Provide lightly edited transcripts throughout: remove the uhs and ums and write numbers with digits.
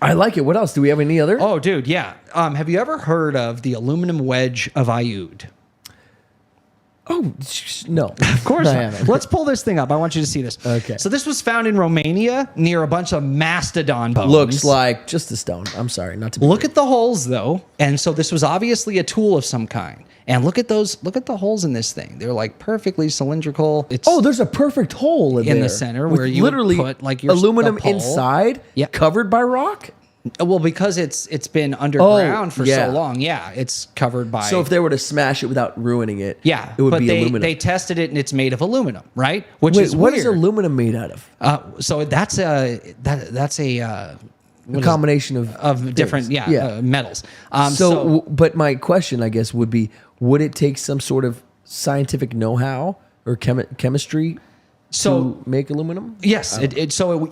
I like it. What else? Do we have any other? Oh, dude, yeah. Have you ever heard of the aluminum wedge of Aiud? Oh, no. Of course I not. haven't. Let's pull this thing up. I want you to see this. Okay. So this was found in Romania near a bunch of mastodon bones. Looks like just a stone. I'm sorry, not to be Look rude. at the holes, though. And so this was obviously a tool of some kind. And look at those. Look at the holes in this thing. They're like perfectly cylindrical. It's Oh, there's a perfect hole in in there the center with where you would literally put, like, your aluminum a pole. inside, Yep. covered by rock. well, because it's been underground for yeah. so long. Yeah, it's covered by. So if they were to smash it without ruining it, yeah, it would but be aluminum. they tested it and it's made of aluminum, right? Which Wait, is what weird. is aluminum made out of? So that's a A combination of different things. metals. But my question, I guess, would be: would it take some sort of scientific know-how or chemistry to make aluminum? Yes,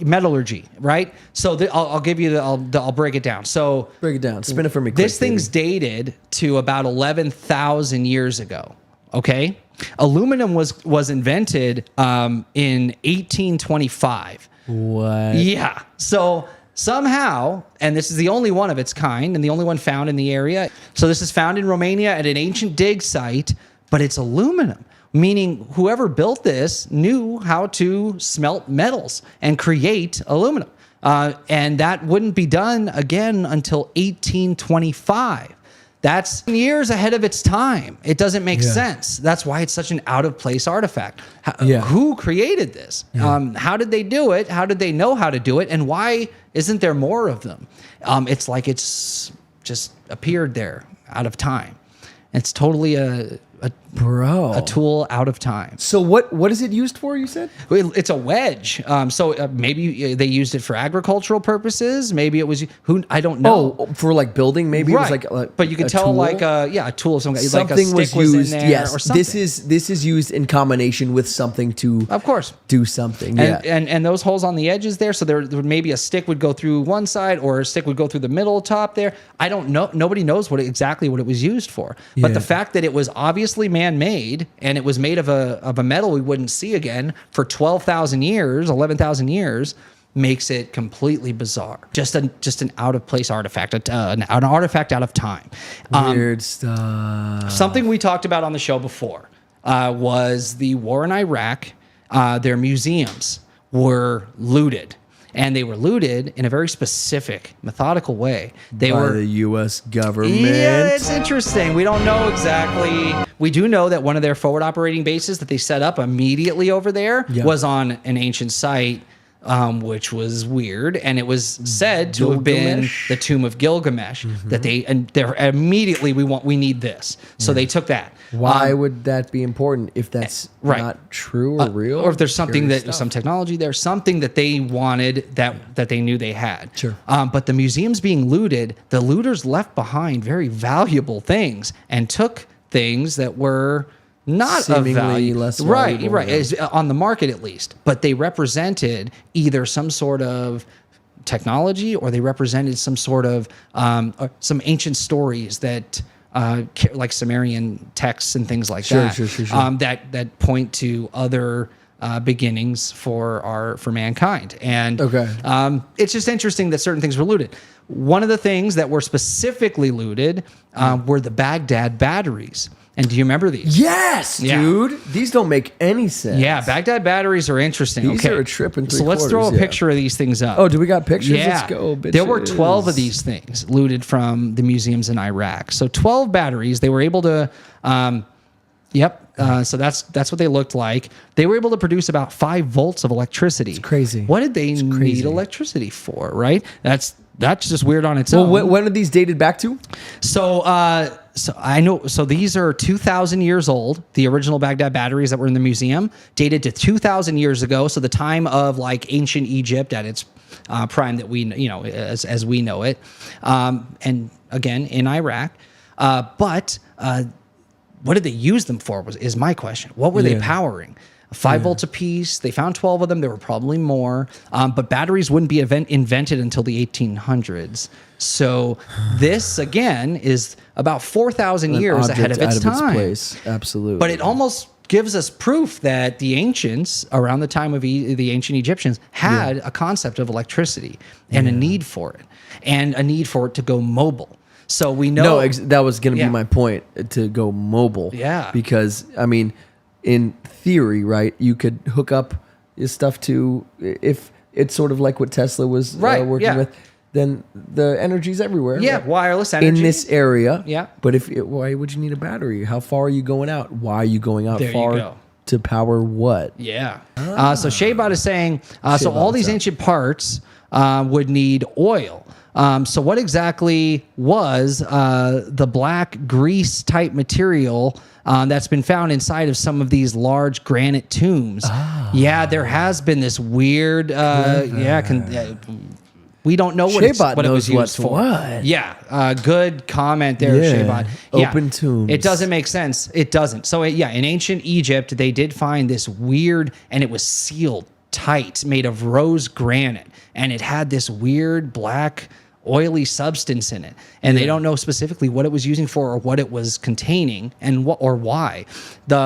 metallurgy, right? So I'll give you I'll break it down. So Break it down. Spin it for me. this quick, thing's baby. dated to about 11,000 years ago. Okay, aluminum was invented in 1825. What? Yeah. So somehow, and this is the only one of its kind and the only one found in the area. So this is found in Romania at an ancient dig site, but it's aluminum, meaning whoever built this knew how to smelt metals and create aluminum. And that wouldn't be done again until 1825. That's years ahead of its time. It doesn't make sense. That's why it's such an out-of-place artifact. Who created this? How did they do it? How did they know how to do it? And why isn't there more of them? It's like it's just appeared there out of time. It's totally a tool out of time. So what is it used for? You said It's a wedge. Maybe they used it for agricultural purposes. Maybe it was I don't know. Oh, for like building. Maybe Right. it was like. But you could tell tool? like a tool of some kind. Like a Something stick was used. in there Yes, or something. this is used in combination with something to, Of course. do something. Yeah. And those holes on the edges there, so there would maybe a stick would go through one side or a stick would go through the middle top there. I don't know. Nobody knows exactly what it was used for. But the fact that it was obviously man-made and it was made of a metal we wouldn't see again for 12,000 years, 11,000 years, makes it completely bizarre. Just an out of place artifact, an artifact out of time. Weird stuff. Something we talked about on the show before was the war in Iraq. Their museums were looted. And they were looted in a very specific, methodical way. They By were the U.S. government. Yeah, it's interesting. We don't know exactly. We do know that one of their forward operating bases that they set up immediately over there was on an ancient site, which was weird. And it was said to have been Gilgamesh? the tomb of Gilgamesh. That they're immediately we need this. So they took that. Why would that be important if that's right. not true or real? Or if there's something Curious some technology there, something that they wanted that they knew they had. Sure. But the museum's being looted. The looters left behind very valuable things and took things that were not Seemingly of value. less right, valuable, right. yeah. Is on the market at least. But they represented either some sort of technology or they represented some sort of or some ancient stories that like Sumerian texts and things like that. Sure. That point to other beginnings for mankind. And it's just interesting that certain things were looted. One of the things that were specifically looted were the Baghdad batteries. And do you remember these? Yes, Yeah. dude. These don't make any sense. Yeah, Baghdad batteries are interesting. These are a trip and So let's throw a three-quarters, picture of these things up. Oh, do we got pictures? Yeah. Let's go, bitches. There were 12 of these things looted from the museums in Iraq. So 12 batteries. They were able to, so that's what they looked like. They were able to produce about 5 volts of electricity. It's crazy. What did they need electricity for, right? That's just weird on its own. Well, when are these dated back to? So I know. So these are 2,000 years old. The original Baghdad batteries that were in the museum dated to 2,000 years ago. So the time of like ancient Egypt at its prime that we as we know it, and again in Iraq. But what did they use them for? Is my question. What were they powering? 5 volts apiece. They found 12 of them. There were probably more. But batteries wouldn't be invented until the 1800s. So this, again, is about 4,000 years ahead of its time. Place. Absolutely. But it almost gives us proof that the ancients, around the time of the ancient Egyptians, had a concept of electricity and a need for it. and a need for it to go mobile. So we know that was going to Yeah. be my point, to go mobile. Yeah. Because I mean, in theory, right, you could hook up your stuff to, if it's sort of like what Tesla was working with, then the energy's everywhere. Yeah, right? wireless energy. In this area. Yeah. But why would you need a battery? How far are you going out? Why are you going out There you far go. to power what? Yeah. So Shaybot is saying, so all these what's up? ancient parts would need oil. So what exactly was the black grease type material that's been found inside of some of these large granite tombs? Yeah, there has been this weird, we don't know what Shaybot it knows was used what's for. what. Yeah, good comment there, Yeah, Shaybot. Yeah, open tombs. It doesn't make sense. It doesn't. So in ancient Egypt, they did find this weird, and it was sealed tight, made of rose granite, and it had this weird black oily substance in it, and they don't know specifically what it was using for or what it was containing and what or why.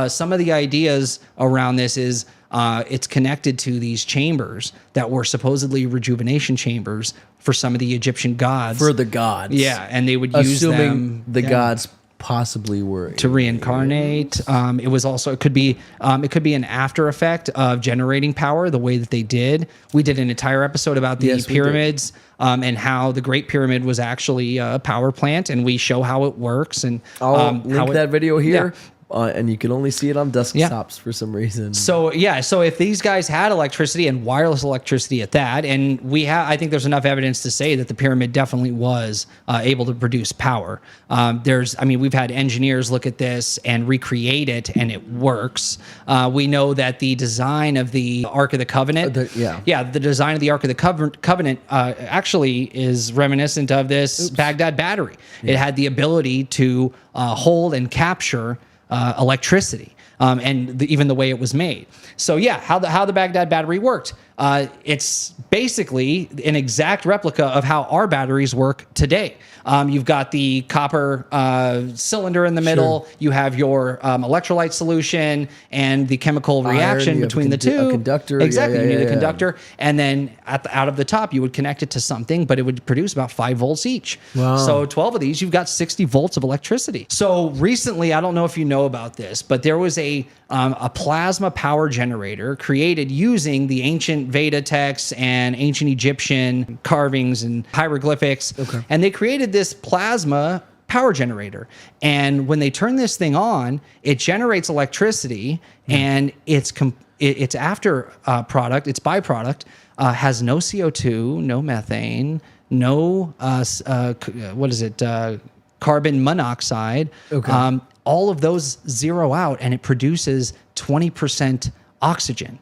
Some of the ideas around this is it's connected to these chambers that were supposedly rejuvenation chambers for some of the Egyptian gods. For the gods. Yeah, and they would use Assuming them the gods possibly were to reincarnate. It was also, it could be an after effect of generating power the way that they did. We did an entire episode about the Yes, we did. pyramids and how the Great Pyramid was actually a power plant, and we show how it works. And I'll link that video here. Yeah. And you can only see it on desktops for some reason. So if these guys had electricity and wireless electricity at that, and I think there's enough evidence to say that the pyramid definitely was able to produce power. We've had engineers look at this and recreate it, and it works. We know that the design of the Ark of the Covenant, the design of the Ark of the Covenant actually is reminiscent of this Baghdad battery. It had the ability to hold and capture electricity, and even the way it was made. So how the Baghdad battery worked. It's basically an exact replica of how our batteries work today. You've got the copper cylinder in the middle. You have your electrolyte solution and the chemical reaction between the two. A conductor. Exactly. You need a conductor. And then out of the top, you would connect it to something, but it would produce about 5 volts each. Wow. So 12 of these, you've got 60 volts of electricity. So recently, I don't know if you know about this, but there was a plasma power generator created using the ancient Veda texts and ancient Egyptian carvings and hieroglyphics. Okay. And they created this plasma power generator. And when they turn this thing on, it generates electricity, and its after product, its byproduct, has no CO2, no methane, no carbon monoxide. Okay. All of those zero out, and it produces 20% oxygen.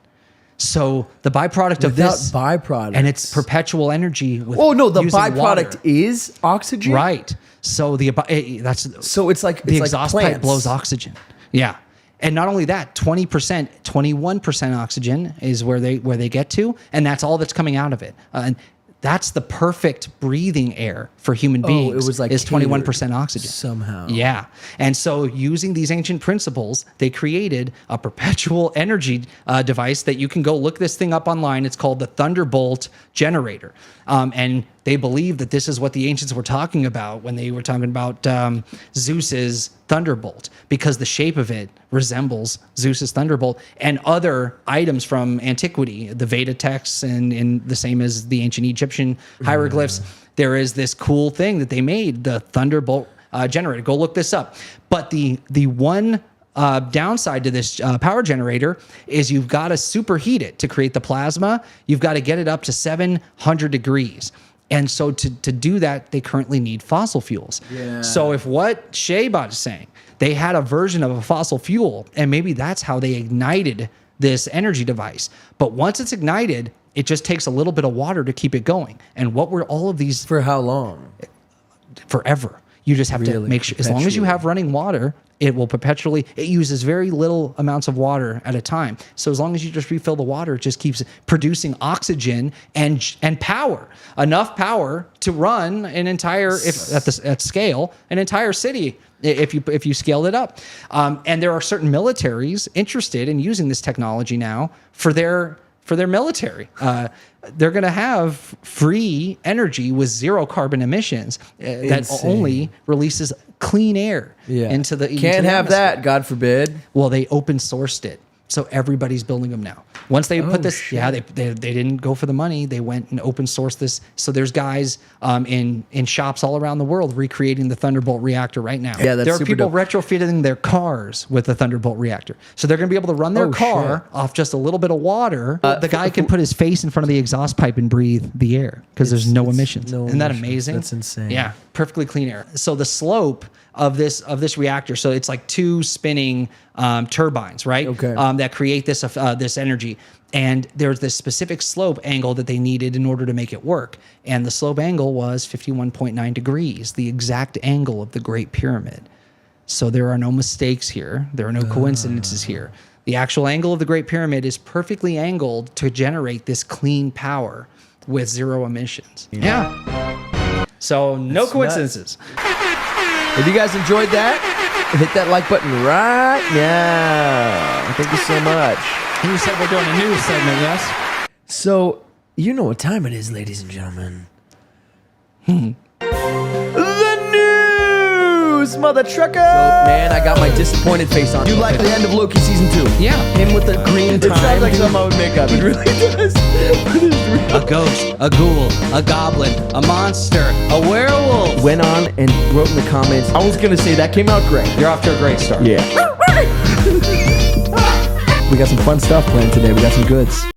So the byproduct of this, byproduct, and it's perpetual energy. The byproduct water. is oxygen, Right. So it's like the it's exhaust like pipe blows oxygen. Yeah. And not only that, 20%, 21% oxygen is where they get to, and that's all that's coming out of it. And that's the perfect breathing air for human beings. It was like is 21% oxygen somehow. Yeah. And so using these ancient principles, they created a perpetual energy device that you can go look this thing up online. It's called the Thunderbolt generator. And they believe that this is what the ancients were talking about when they were talking about Zeus's thunderbolt, because the shape of it resembles Zeus's thunderbolt and other items from antiquity, the Veda texts and the same as the ancient Egyptian hieroglyphs. There is this cool thing that they made, the Thunderbolt generator. Go look this up. But the one downside to this power generator is you've got to superheat it to create the plasma. You've got to get it up to 700 degrees. And so to do that, they currently need fossil fuels. Yeah. So if what Shaybot is saying, they had a version of a fossil fuel, and maybe that's how they ignited this energy device. But once it's ignited, it just takes a little bit of water to keep it going. And what were all of these? For how long? Forever. You just have to make sure, as long as you have running water, it will perpetually, it uses very little amounts of water at a time. So as long as you just refill the water, it just keeps producing oxygen and power, enough power to run an entire, at scale, an entire city, if you scale it up. And there are certain militaries interested in using this technology now for for their military. They're going to have free energy with zero carbon emissions that only releases clean air into the Can't have that, God forbid. Well, they open sourced it. So everybody's building them now. Once they put this, they didn't go for the money. They went and open sourced this. So there's guys in shops all around the world recreating the Thunderbolt reactor right now. Yeah, that's there are super people dope. retrofitting their cars with the Thunderbolt reactor. So they're going to be able to run their car off just a little bit of water. The guy can put his face in front of the exhaust pipe and breathe the air because there's no emissions. Isn't that amazing? That's insane. Yeah, perfectly clean air. So the slope of this reactor, so it's like 2 spinning turbines, right? Okay. That create this energy. And there's this specific slope angle that they needed in order to make it work. And the slope angle was 51.9 degrees, the exact angle of the Great Pyramid. So there are no mistakes here. There are no coincidences here. The actual angle of the Great Pyramid is perfectly angled to generate this clean power with zero emissions. Yeah. So no coincidences. If you guys enjoyed that, hit that like button right now. Thank you so much. You said we're doing a news segment, yes? So, you know what time it is, ladies and gentlemen. The news, mother trucker! So, man, I got my disappointed face on. You like the end of Loki season 2? Yeah. Him with the green time. It sounds like something I would make up. It really does. A ghost, a ghoul, a goblin, a monster, a werewolf. Went on and wrote in the comments, I was going to say that came out great. You're off to a great start. Yeah. We got some fun stuff planned today. We got some goods.